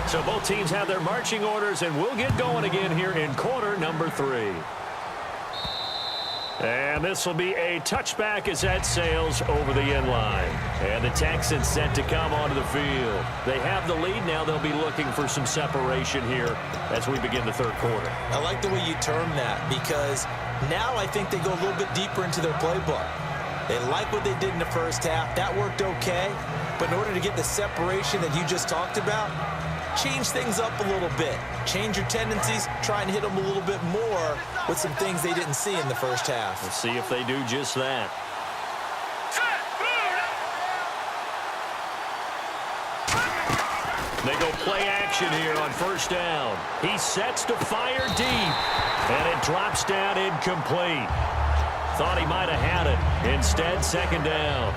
So both teams have their marching orders, and we'll get going again here in quarter number 3. And this will be a touchback as that sails over the end line. And the Texans set to come onto the field. They have the lead now. They'll be looking for some separation here as we begin the third quarter. I like the way you term that, because now I think they go a little bit deeper into their playbook. They like what they did in the first half. That worked okay. But in order to get the separation that you just talked about, change things up a little bit. Change your tendencies. Try and hit them a little bit more with some things they didn't see in the first half. Let's see if they do just that. They go play action here on first down. He sets to fire deep, and it drops down incomplete. Thought he might have had it. Instead, second down.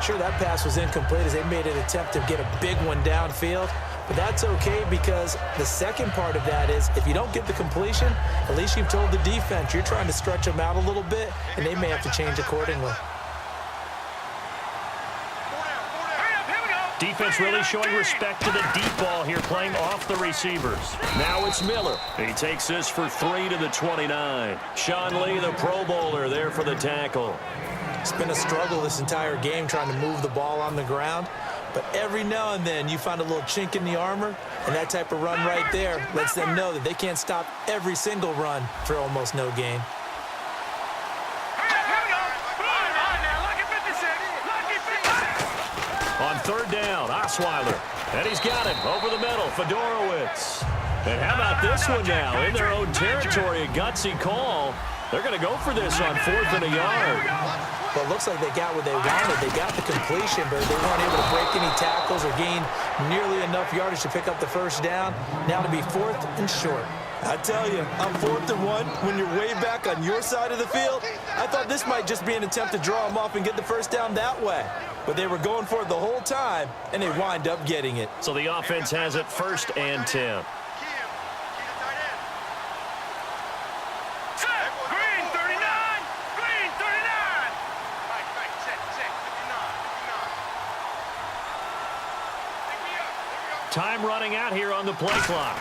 Sure, that pass was incomplete as they made an attempt to get a big one downfield. But that's okay, because the second part of that is if you don't get the completion, at least you've told the defense you're trying to stretch them out a little bit, and they may have to change accordingly. Defense really showing respect to the deep ball here, playing off the receivers. Now it's Miller. He takes this for 3 to the 29. Sean Lee, the Pro Bowler, there for the tackle. It's been a struggle this entire game trying to move the ball on the ground. But every now and then you find a little chink in the armor, and that type of run right there lets them know that they can't stop every single run for almost no gain. On third down, Osweiler. And he's got it over the middle, Fedorowicz. And how about this one now? In their own territory, a gutsy call. They're going to go for this on 4th and a yard. Well, it looks like they got what they wanted. They got the completion, but they weren't able to break any tackles or gain nearly enough yardage to pick up the first down. Now to be 4th and short. I tell you, on 4th and 1, when you're way back on your side of the field, I thought this might just be an attempt to draw them off and get the first down that way. But they were going for it the whole time, and they wind up getting it. So the offense has it 1st and 10. Time running out here on the play clock.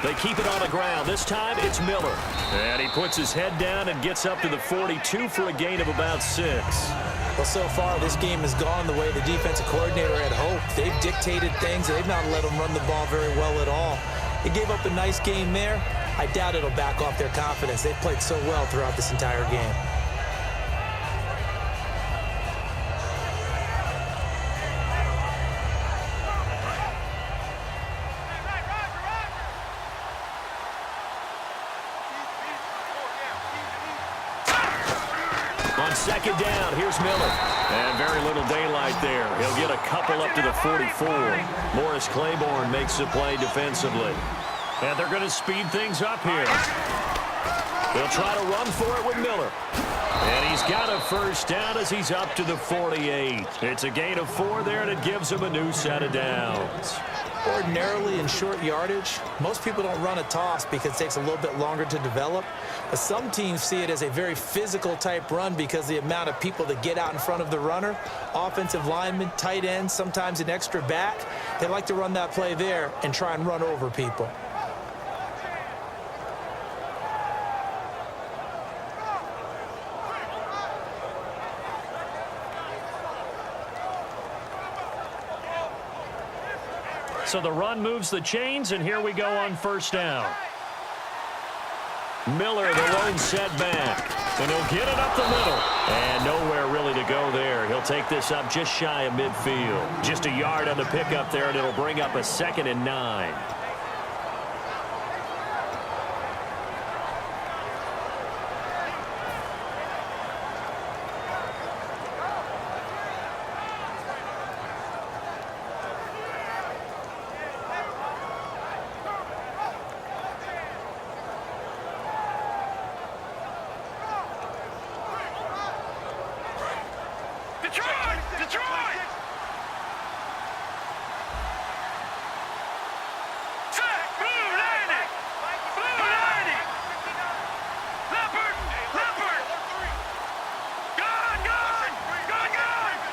They keep it on the ground. This time it's Miller. And he puts his head down and gets up to the 42 for a gain of about 6. Well, so far this game has gone the way the defensive coordinator had hoped. They've dictated things. They've not let them run the ball very well at all. They gave up a nice game there. I doubt it'll back off their confidence. They've played so well throughout this entire game. On second down, here's Miller. And very little daylight there. He'll get a couple up to the 44. Morris Claiborne makes the play defensively. And they're going to speed things up here. They'll try to run for it with Miller. And he's got a first down as he's up to the 48. It's a gain of 4 there, and it gives him a new set of downs. Ordinarily in short yardage, most people don't run a toss because it takes a little bit longer to develop. But some teams see it as a very physical type run because the amount of people that get out in front of the runner, offensive linemen, tight ends, sometimes an extra back, they like to run that play there and try and run over people. So the run moves the chains, and here we go on first down. Miller, the lone setback. And he'll get it up the middle. And nowhere really to go there. He'll take this up just shy of midfield. Just a yard on the pickup there, and it'll bring up a 2nd and 9.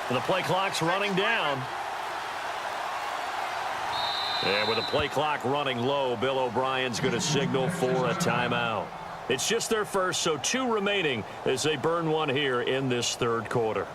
The play clock's running down. And with the play clock running low, Bill O'Brien's going to signal for a timeout. It's just their first, so 2 remaining as they burn one here in this third quarter.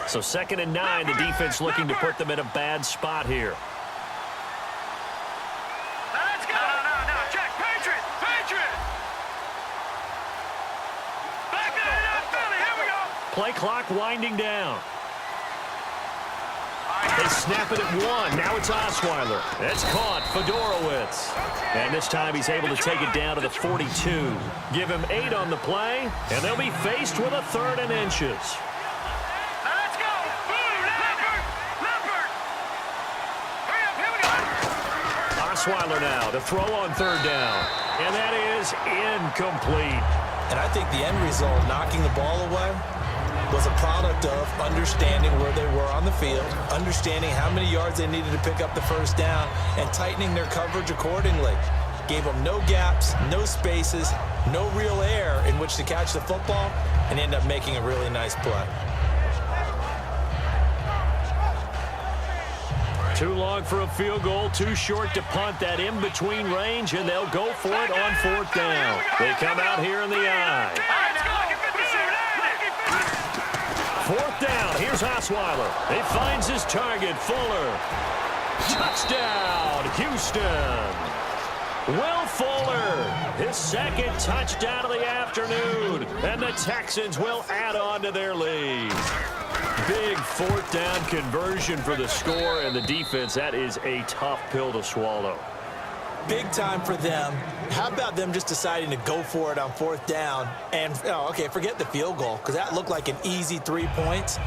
So 2nd and 9, the defense looking to put them in a bad spot here. Let's go! No, Jack, Patriot! Back that up, Philly, here we go! Play clock winding down. They snap it at 1. Now it's Osweiler. It's caught. Fedorowicz. And this time he's able to take it down to the 42. Give him 8 on the play, and they'll be faced with a 3rd and inches. Osweiler now to throw on 3rd down. And that is incomplete. And I think the end result, knocking the ball away, was a product of understanding where they were on the field, understanding how many yards they needed to pick up the 1st down, and tightening their coverage accordingly. Gave them no gaps, no spaces, no real air in which to catch the football, and end up making a really nice play. Too long for a field goal, too short to punt. That in-between range, and they'll go for it on 4th down. They come out here in the I. 4th down, here's Osweiler. He finds his target, Fuller. Touchdown, Houston. Will Fuller, his 2nd touchdown of the afternoon, and the Texans will add on to their lead. Big 4th down conversion for the score, and the defense, that is a tough pill to swallow. Big time for them. How about them just deciding to go for it on 4th down? And, okay, forget the field goal, because that looked like an easy 3 points.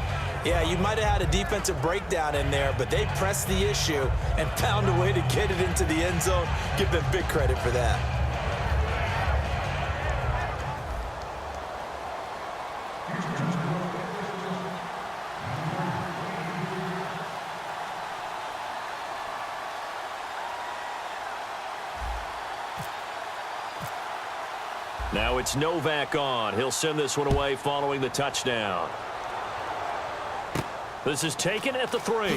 Yeah, you might have had a defensive breakdown in there, but they pressed the issue and found a way to get it into the end zone. Give them big credit for that. Now it's Novak on. He'll send this one away following the touchdown. This is taken at the 3.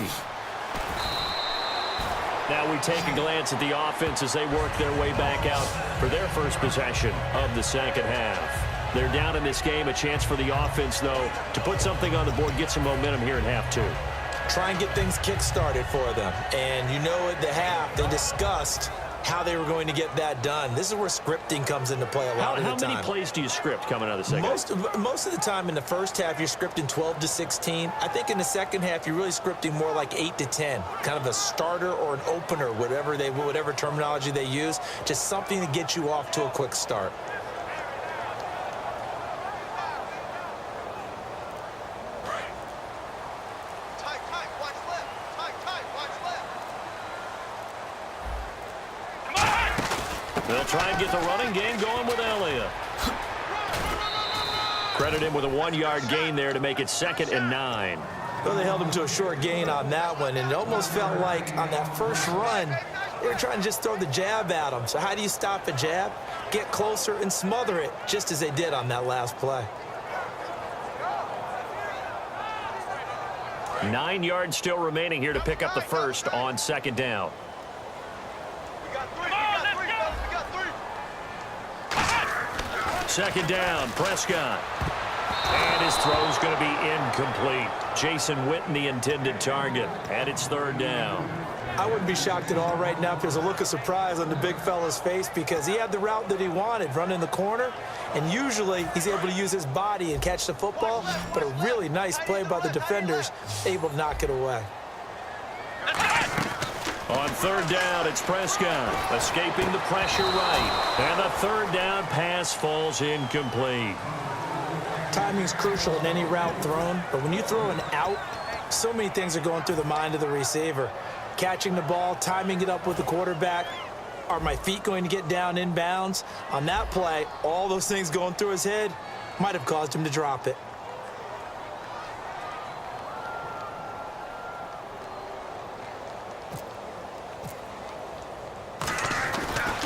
Now we take a glance at the offense as they work their way back out for their first possession of the 2nd half. They're down in this game. A chance for the offense, though, to put something on the board, get some momentum here in half 2. Try and get things kick-started for them. And you know at the half, they discussed how they were going to get that done. This is where scripting comes into play a lot of the time. How many plays do you script coming out of the 2nd half? Most of the time in the 1st half, you're scripting 12 to 16. I think in the 2nd half, you're really scripting more like 8 to 10. Kind of a starter or an opener, whatever terminology they use. Just something to get you off to a quick start. They'll try and get the running game going with Elliott. Credit him with a 1-yard gain there to make it 2nd and 9. Well, they held him to a short gain on that one, and it almost felt like on that first run, they were trying to just throw the jab at him. So how do you stop a jab? Get closer and smother it, just as they did on that last play. 9 yards still remaining here to pick up the 1st on 2nd down. Second down, Prescott. And his throw's going to be incomplete. Jason Witten, the intended target. And it's 3rd down. I wouldn't be shocked at all right now if there's a look of surprise on the big fella's face, because he had the route that he wanted, running the corner. And usually he's able to use his body and catch the football. But a really nice play by the defenders, able to knock it away. On 3rd down, it's Prescott, escaping the pressure right. And the 3rd down pass falls incomplete. Timing's crucial in any route thrown, but when you throw an out, so many things are going through the mind of the receiver. Catching the ball, timing it up with the quarterback. Are my feet going to get down inbounds? On that play, all those things going through his head might have caused him to drop it.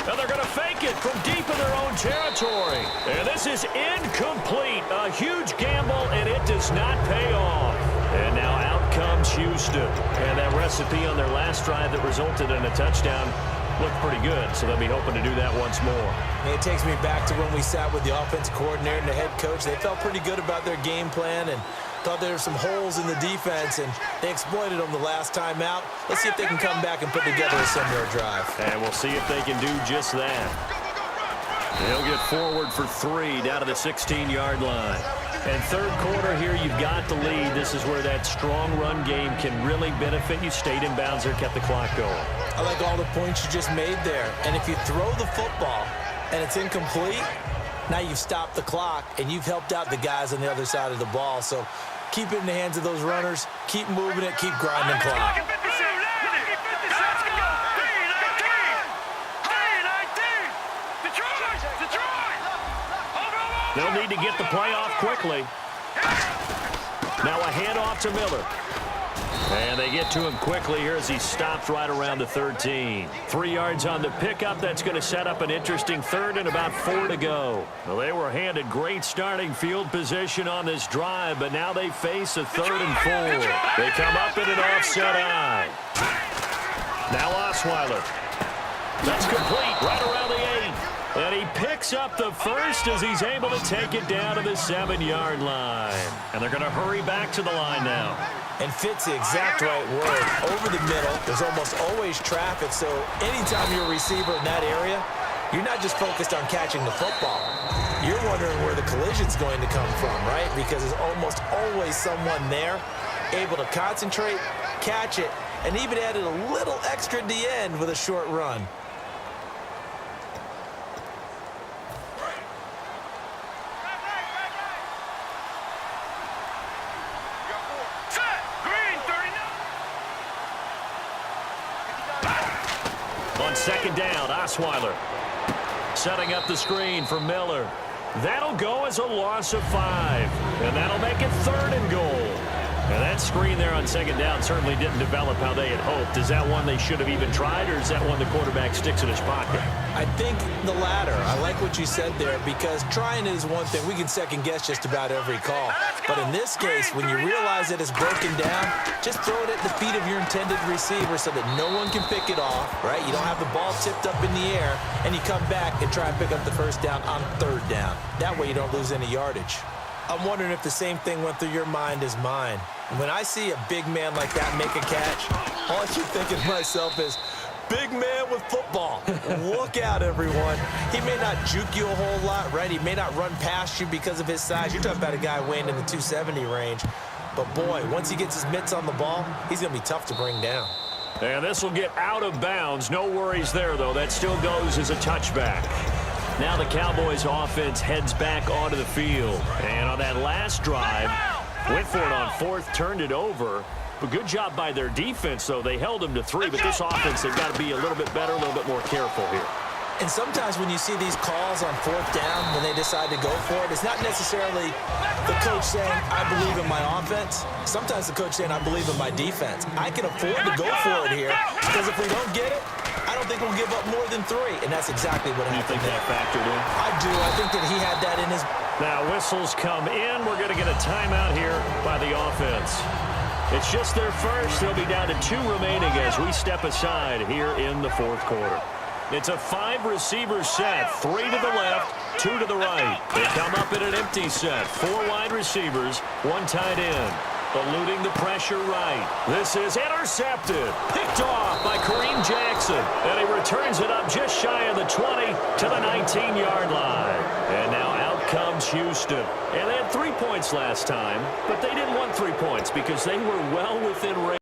And they're going to fake it from deep in their own territory. And this is incomplete. A huge gamble, and it does not pay off. And now out comes Houston. And that recipe on their last drive that resulted in a touchdown looked pretty good, so they'll be hoping to do that once more. And it takes me back to when we sat with the offensive coordinator and the head coach. They felt pretty good about their game plan and thought there were some holes in the defense, and they exploited them the last time out. Let's see if they can come back and put together a similar drive. And we'll see if they can do just that. He'll get forward for 3 down to the 16-yard line. And third quarter here, you've got the lead. This is where that strong run game can really benefit you. Stayed in bounds there, kept the clock going. I like all the points you just made there. And if you throw the football and it's incomplete, now you've stopped the clock and you've helped out the guys on the other side of the ball. So keep it in the hands of those runners. Keep moving it. Keep grinding clock. They'll need to get the play off quickly. Now a handoff to Miller. And they get to him quickly here as he stops right around the 13. 3 yards on the pickup. That's going to set up an interesting third and about 4 to go. Well, they were handed great starting field position on this drive, but now they face a 3rd and 4. They come up in an offset eye. Now Osweiler. That's complete right around the 8. And he picks up the first as he's able to take it down to the 7-yard line. And they're going to hurry back to the line now. And fits the exact right word. Over the middle, there's almost always traffic, so anytime you're a receiver in that area, you're not just focused on catching the football. You're wondering where the collision's going to come from, right? Because there's almost always someone there able to concentrate, catch it, and even added a little extra at the end with a short run. On second down, Osweiler setting up the screen for Miller. That'll go as a loss of 5, and that'll make it 3rd and goal. And that screen there on second down certainly didn't develop how they had hoped. Is that one they should have even tried, or is that one the quarterback sticks in his pocket? I think the latter. I like what you said there, because trying it is one thing. We can second guess just about every call. But in this case, when you realize that it's broken down, just throw it at the feet of your intended receiver so that no one can pick it off, right? You don't have the ball tipped up in the air, and you come back and try and pick up the first down on 3rd down. That way you don't lose any yardage. I'm wondering if the same thing went through your mind as mine. When I see a big man like that make a catch, all I keep thinking to myself is, big man with football. Look out, everyone. He may not juke you a whole lot, right? He may not run past you because of his size. You're talking about a guy weighing in the 270 range. But, boy, once he gets his mitts on the ball, he's going to be tough to bring down. And this will get out of bounds. No worries there, though. That still goes as a touchback. Now the Cowboys offense heads back onto the field. And on that last drive, went for it on 4th, turned it over. But good job by their defense, though. They held them to 3, but this offense, they've got to be a little bit better, a little bit more careful here. And sometimes when you see these calls on 4th down, when they decide to go for it, it's not necessarily the coach saying, I believe in my offense. Sometimes the coach saying, I believe in my defense. I can afford to go for it here, because if we don't get it, I don't think we'll give up more than 3. And that's exactly what happened. You think that factored in? I do. I think that he had that in his... Now whistles come in. We're going to get a timeout here by the offense. It's just their first. They'll be down to 2 remaining as we step aside here in the 4th quarter. It's a 5-receiver set, 3 to the left, 2 to the right. They come up in an empty set, 4 wide receivers, 1 tight end. Eluding the pressure right. This is intercepted. Picked off by Kareem Jackson. And he returns it up just shy of the 20 to the 19-yard line. And now out comes Houston. And they had 3 points last time, but they didn't want 3 points because they were well within range.